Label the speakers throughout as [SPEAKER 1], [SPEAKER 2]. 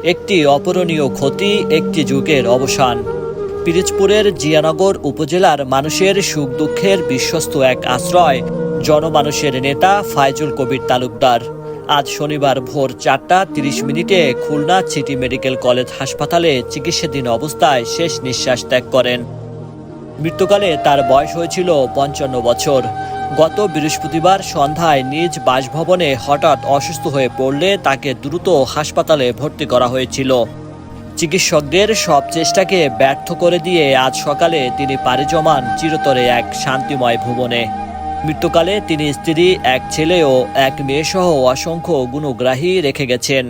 [SPEAKER 1] একটি অপূরণীয় ক্ষতি, একটি যুগের অবসান। পিরোজপুরের জিয়ানগর উপজেলার মানুষের সুখ দুঃখের বিশ্বস্ত এক আশ্রয় জনমানুষের নেতা ফায়জুল কবির তালুকদার আজ শনিবার ভোর 4:30 খুলনা সিটি মেডিকেল কলেজ হাসপাতালে চিকিৎসাধীন অবস্থায় শেষ নিঃশ্বাস ত্যাগ করেন। মৃত্যুকালে তার বয়স হয়েছিল 55 বছর। গত বৃহস্পতিবার সন্ধ্যায় নিজ বাসভবনে হঠাৎ অসুস্থ হয়ে পড়লে তাকে দ্রুত হাসপাতালে ভর্তি করা হয়েছিল। চিকিৎসকদের সব চেষ্টাকে ব্যর্থ করে দিয়ে আজ সকালে তিনি পাড়ি জমান চিরতরে এক শান্তিময় ভুবনে। মৃত্যুকালে তিনি স্ত্রী, এক ছেলে ও এক মেয়েসহ অসংখ্য গুণগ্রাহী রেখে গেছেন।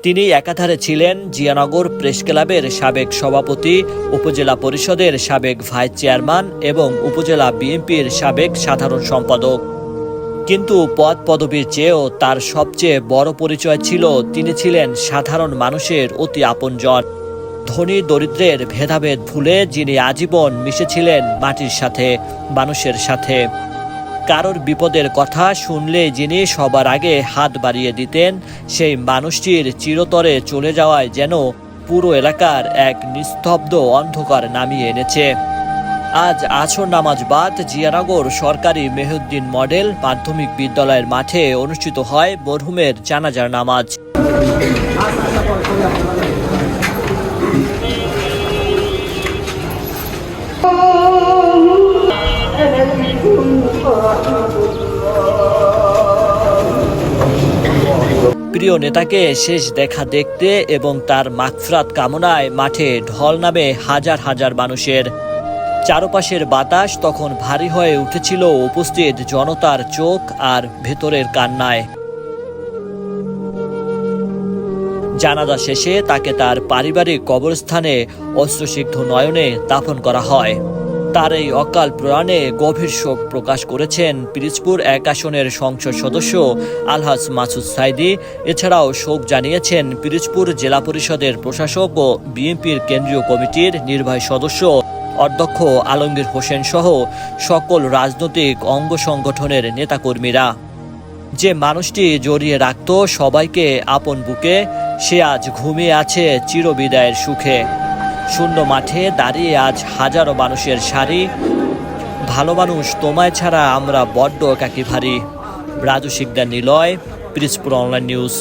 [SPEAKER 1] তিনি একাধারে ছিলেন জিয়ানগর প্রেস ক্লাবের সাবেক সভাপতি, উপজেলা পরিষদের সাবেক ভাইস চেয়ারম্যান এবং উপজেলা বিএনপির সাবেক সাধারণ সম্পাদক। কিন্তু পদ পদবীর চেয়েও তার সবচেয়ে বড় পরিচয় ছিল তিনি ছিলেন সাধারণ মানুষের অতি আপনজন। ধনী দরিদ্রের ভেদাভেদ ভুলে যিনি আজীবন মিশেছিলেন মাটির সাথে, মানুষের সাথে। কারোর বিপদের কথা শুনলে যিনি সবার আগে হাত বাড়িয়ে দিতেন, সেই মানুষটির চিরতরে চলে যাওয়ায় যেন পুরো এলাকার এক নিস্তব্ধ অন্ধকার নামিয়ে এনেছে। আজ আসর নামাজ বাদ জিয়ানগর সরকারি মেহেউদ্দিন মডেল মাধ্যমিক বিদ্যালয়ের মাঠে অনুষ্ঠিত হয় মরহুমের জানাজার নামাজ। প্রিয় নেতাকে শেষ দেখা দেখতে এবং তার মাগফিরাত কামনায় মাঠে ঢল নামে হাজার হাজার মানুষের। চারপাশের বাতাস তখন ভারী হয়ে উঠেছিল উপস্থিত জনতার চোখ আর ভেতরের কান্নায়। জানাজা শেষে তাকে তার পারিবারিক কবরস্থানে অশ্রুসিক্ত নয়নে দাফন করা হয়। তার এই অকাল প্রয়াণে গভীর শোক প্রকাশ করেছেন পিরোজপুর 1 আসনের সংসদ সদস্য আলহাজ মাসুদ সাইদি। এছাড়াও শোক জানিয়েছেন পিরোজপুর জেলা পরিষদের প্রশাসক ও বিএনপির কেন্দ্রীয় কমিটির নির্বাহী সদস্য অধ্যক্ষ আলমগীর হোসেন সহ সকল রাজনৈতিক অঙ্গ সংগঠনের নেতাকর্মীরা। যে মানুষটি জড়িয়ে রাখত সবাইকে আপন বুকে, সে আজ ঘুমিয়ে আছে চিরবিদায়ের সুখে। শূন্য মাঠে দাঁড়িয়ে আজ হাজারো মানুষের সারি। ভালো মানুষ, তোমায় ছাড়া আমরা বড্ড একাকী ভারী। Raju Sikder Niloy, Pirojpur online news.